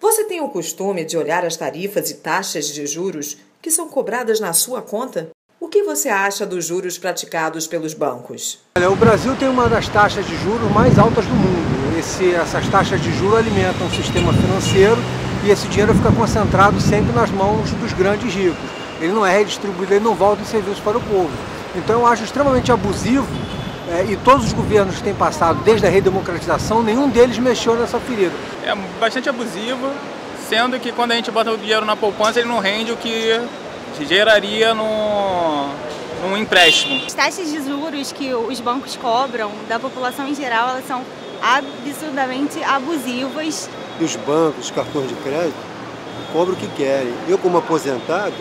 Você tem o costume de olhar as tarifas e taxas de juros que são cobradas na sua conta? O que você acha dos juros praticados pelos bancos? Olha, o Brasil tem uma das taxas de juros mais altas do mundo. Essas taxas de juros alimentam o sistema financeiro e esse dinheiro fica concentrado sempre nas mãos dos grandes ricos. Ele não é redistribuído, ele não volta em serviço para o povo. Então eu acho extremamente abusivo e todos os governos que têm passado desde a redemocratização, nenhum deles mexeu nessa ferida. É bastante abusivo, sendo que quando a gente bota o dinheiro na poupança ele não rende o que geraria num empréstimo. As taxas de juros que os bancos cobram da população em geral, elas são absurdamente abusivas. E os bancos, os cartões de crédito, cobram o que querem. Eu, como aposentado,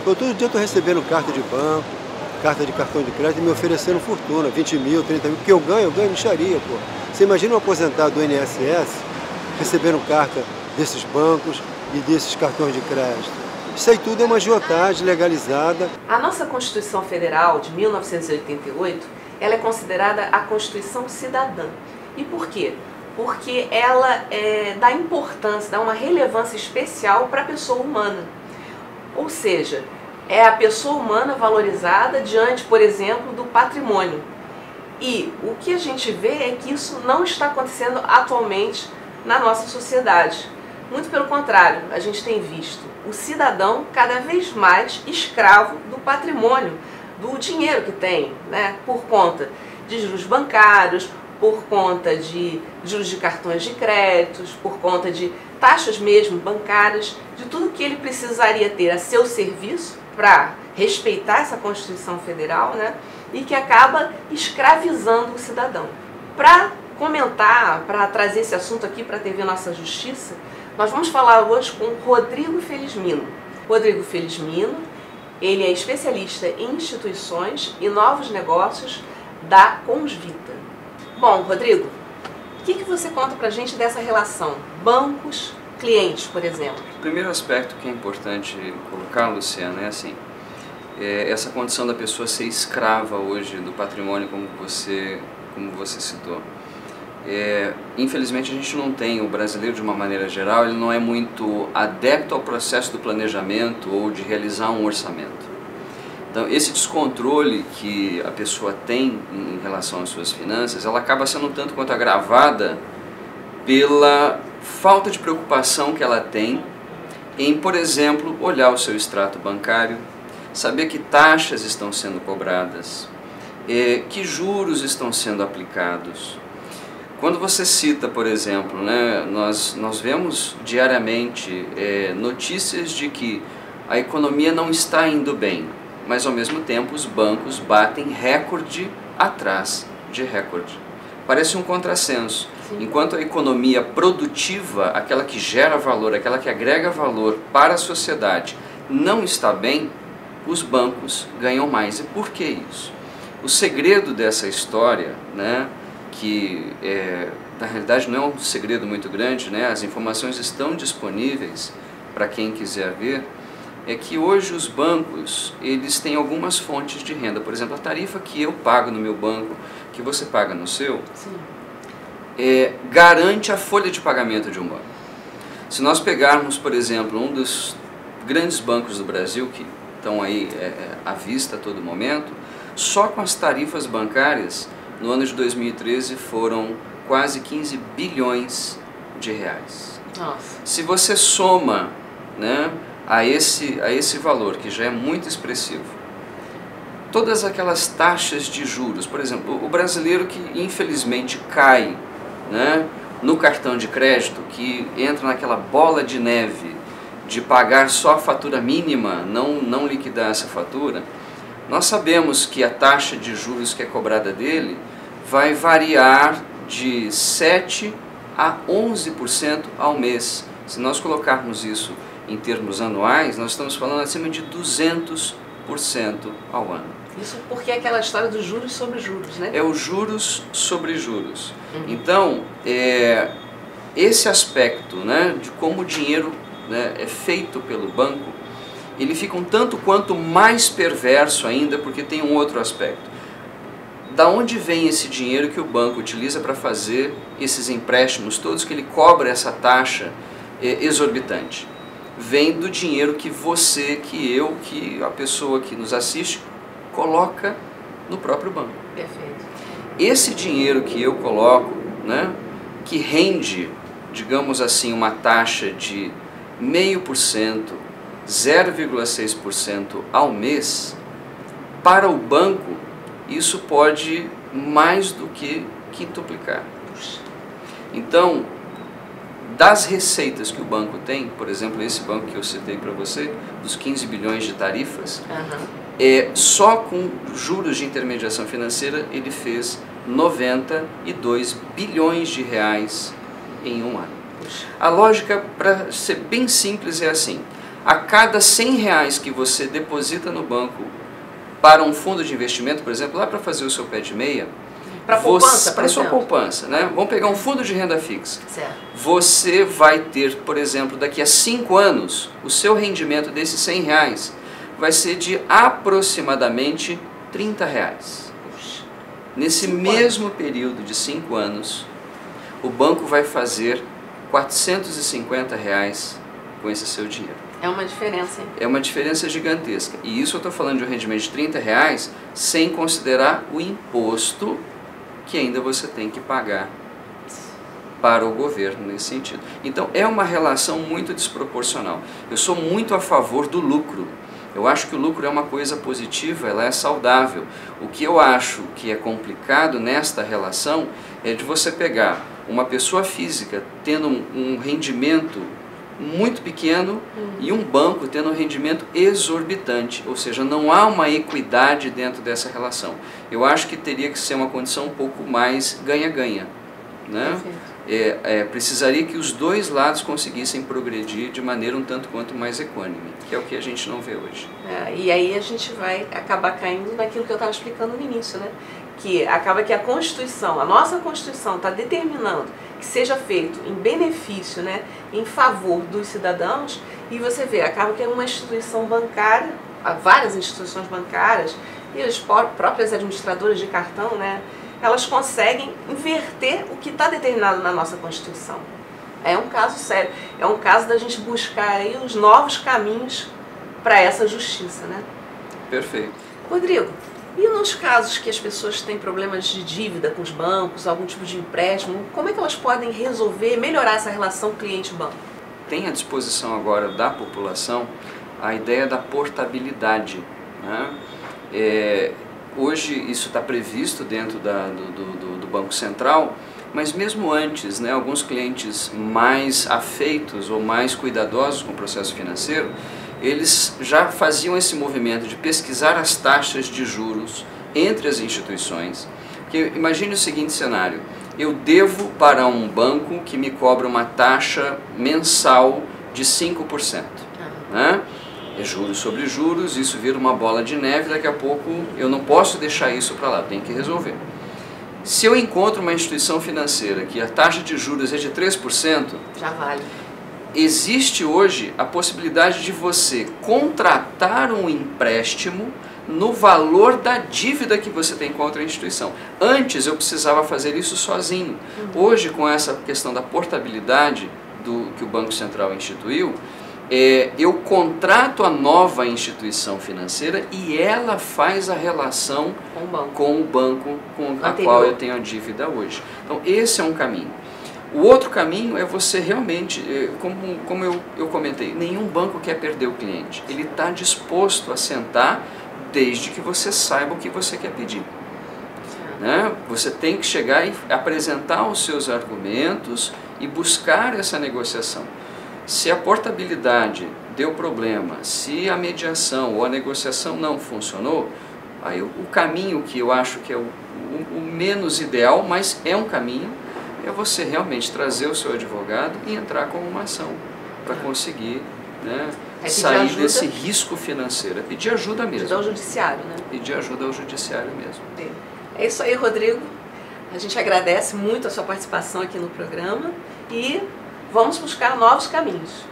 todo dia estou recebendo carta de banco, carta de cartão de crédito me oferecendo fortuna, 20 mil, 30 mil, porque eu ganho mixaria, pô. Você imagina um aposentado do INSS recebendo carta desses bancos e desses cartões de crédito. Isso aí tudo é uma agiotagem legalizada. A nossa Constituição Federal de 1988, ela é considerada a Constituição cidadã. E por quê? Porque ela dá importância, dá uma relevância especial para a pessoa humana. Ou seja, é a pessoa humana valorizada diante, por exemplo, do patrimônio. E o que a gente vê é que isso não está acontecendo atualmente na nossa sociedade. Muito pelo contrário, a gente tem visto o cidadão cada vez mais escravo do patrimônio, do dinheiro que tem, né? Por conta de juros bancários, por conta de juros de cartões de créditos, por conta de taxas mesmo bancárias, de tudo que ele precisaria ter a seu serviço para respeitar essa Constituição Federal, né? E que acaba escravizando o cidadão. Para comentar, para trazer esse assunto aqui para a TV Nossa Justiça, nós vamos falar hoje com Rodrigo Felizmino. Rodrigo Felizmino, ele é especialista em instituições e novos negócios da Consvita. Bom, Rodrigo, o que você conta pra gente dessa relação bancos-clientes, por exemplo? O primeiro aspecto que é importante colocar, Luciana, é assim, essa condição da pessoa ser escrava hoje do patrimônio, como você citou. Infelizmente a gente não tem, o brasileiro de uma maneira geral, ele não é muito adepto ao processo do planejamento ou de realizar um orçamento. Então esse descontrole que a pessoa tem em relação às suas finanças, ela acaba sendo um tanto quanto agravada pela falta de preocupação que ela tem em, por exemplo, olhar o seu extrato bancário, saber que taxas estão sendo cobradas, que juros estão sendo aplicados. Quando você cita, por exemplo, né, nós vemos diariamente notícias de que a economia não está indo bem, mas ao mesmo tempo os bancos batem recorde atrás de recorde. Parece um contrassenso. Sim. Enquanto a economia produtiva, aquela que gera valor, aquela que agrega valor para a sociedade, não está bem, os bancos ganham mais. E por que isso? O segredo dessa história, né, que na realidade não é um segredo muito grande, né? As informações estão disponíveis para quem quiser ver, é que hoje os bancos, eles têm algumas fontes de renda. Por exemplo, a tarifa que eu pago no meu banco, que você paga no seu, garante a folha de pagamento de um banco. Se nós pegarmos, por exemplo, um dos grandes bancos do Brasil, que estão aí à vista a todo momento, só com as tarifas bancárias, no ano de 2013 foram quase 15 bilhões de reais. Nossa. Se você soma, né, a esse valor, que já é muito expressivo, todas aquelas taxas de juros, por exemplo, o brasileiro que infelizmente cai, né, no cartão de crédito, que entra naquela bola de neve de pagar só a fatura mínima, não liquidar essa fatura, nós sabemos que a taxa de juros que é cobrada dele vai variar de 7% a 11% ao mês. Se nós colocarmos isso em termos anuais, nós estamos falando acima de 200% ao ano. Isso porque é aquela história dos juros sobre juros, né? É os juros sobre juros. Uhum. Então, esse aspecto, né, de como o dinheiro, né, é feito pelo banco, ele fica um tanto quanto mais perverso ainda, porque tem um outro aspecto. Da onde vem esse dinheiro que o banco utiliza para fazer esses empréstimos todos, que ele cobra essa taxa exorbitante. Vem do dinheiro que você, que eu, que a pessoa que nos assiste coloca no próprio banco. Perfeito. Esse dinheiro que eu coloco, né, que rende, digamos assim, uma taxa de 0,5%, 0,6% ao mês, para o banco isso pode mais do que quintuplicar. Então, das receitas que o banco tem, por exemplo, esse banco que eu citei para você, dos 15 bilhões de tarifas, só com juros de intermediação financeira ele fez 92 bilhões de reais em um ano. A lógica, para ser bem simples, é assim: a cada 100 reais que você deposita no banco para um fundo de investimento, por exemplo, lá para fazer o seu pé de meia, para a sua poupança, né? Vamos pegar um fundo de renda fixa. Certo. Você vai ter, por exemplo, daqui a 5 anos, o seu rendimento desses 100 reais vai ser de aproximadamente 30 reais. Nesse mesmo período de 5 anos, o banco vai fazer 450 reais com esse seu dinheiro. É uma diferença, hein? É uma diferença gigantesca. E isso eu estou falando de um rendimento de 30 reais sem considerar o imposto que ainda você tem que pagar para o governo nesse sentido. Então é uma relação muito desproporcional. Eu sou muito a favor do lucro. Eu acho que o lucro é uma coisa positiva, ela é saudável. O que eu acho que é complicado nesta relação é de você pegar uma pessoa física tendo um rendimento muito pequeno e um banco tendo um rendimento exorbitante, ou seja, não há uma equidade dentro dessa relação. Eu acho que teria que ser uma condição um pouco mais ganha-ganha, né? Precisaria que os dois lados conseguissem progredir de maneira um tanto quanto mais equânime, que é o que a gente não vê hoje. E aí a gente vai acabar caindo naquilo que eu estava explicando no início, né? Que acaba que a Constituição, a nossa Constituição está determinando que seja feito em benefício, né, em favor dos cidadãos, e você vê, acaba que é uma instituição bancária, várias instituições bancárias e as próprias administradoras de cartão, né, elas conseguem inverter o que está determinado na nossa Constituição. É um caso sério, é um caso da gente buscar aí os novos caminhos para essa justiça, né? Perfeito. Rodrigo, e nos casos que as pessoas têm problemas de dívida com os bancos, algum tipo de empréstimo, como é que elas podem resolver, melhorar essa relação cliente-banco? Tem à disposição agora da população a ideia da portabilidade, né? Hoje isso está previsto dentro do Banco Central, mas mesmo antes, né, alguns clientes mais afeitos ou mais cuidadosos com o processo financeiro, eles já faziam esse movimento de pesquisar as taxas de juros entre as instituições. Porque imagine o seguinte cenário: eu devo para um banco que me cobra uma taxa mensal de 5%. Né? É juros sobre juros, isso vira uma bola de neve, daqui a pouco eu não posso deixar isso para lá, eu tenho que resolver. Se eu encontro uma instituição financeira que a taxa de juros é de 3%, já vale. Existe hoje a possibilidade de você contratar um empréstimo no valor da dívida que você tem contra a instituição. Antes eu precisava fazer isso sozinho. Hoje, com essa questão da portabilidade que o Banco Central instituiu, eu contrato a nova instituição financeira e ela faz a relação com o banco com a qual eu tenho a dívida hoje. Então esse é um caminho. O outro caminho é você realmente, como eu comentei, nenhum banco quer perder o cliente. Ele está disposto a sentar desde que você saiba o que você quer pedir. Né? Você tem que chegar e apresentar os seus argumentos e buscar essa negociação. Se a portabilidade deu problema, se a mediação ou a negociação não funcionou, aí o caminho que eu acho que é o menos ideal, mas é um caminho, é você realmente trazer o seu advogado e entrar com uma ação para conseguir, né, sair desse risco financeiro. É pedir ajuda mesmo. Pedir ao judiciário, né? Pedir ajuda ao judiciário mesmo. É isso aí, Rodrigo. A gente agradece muito a sua participação aqui no programa e vamos buscar novos caminhos.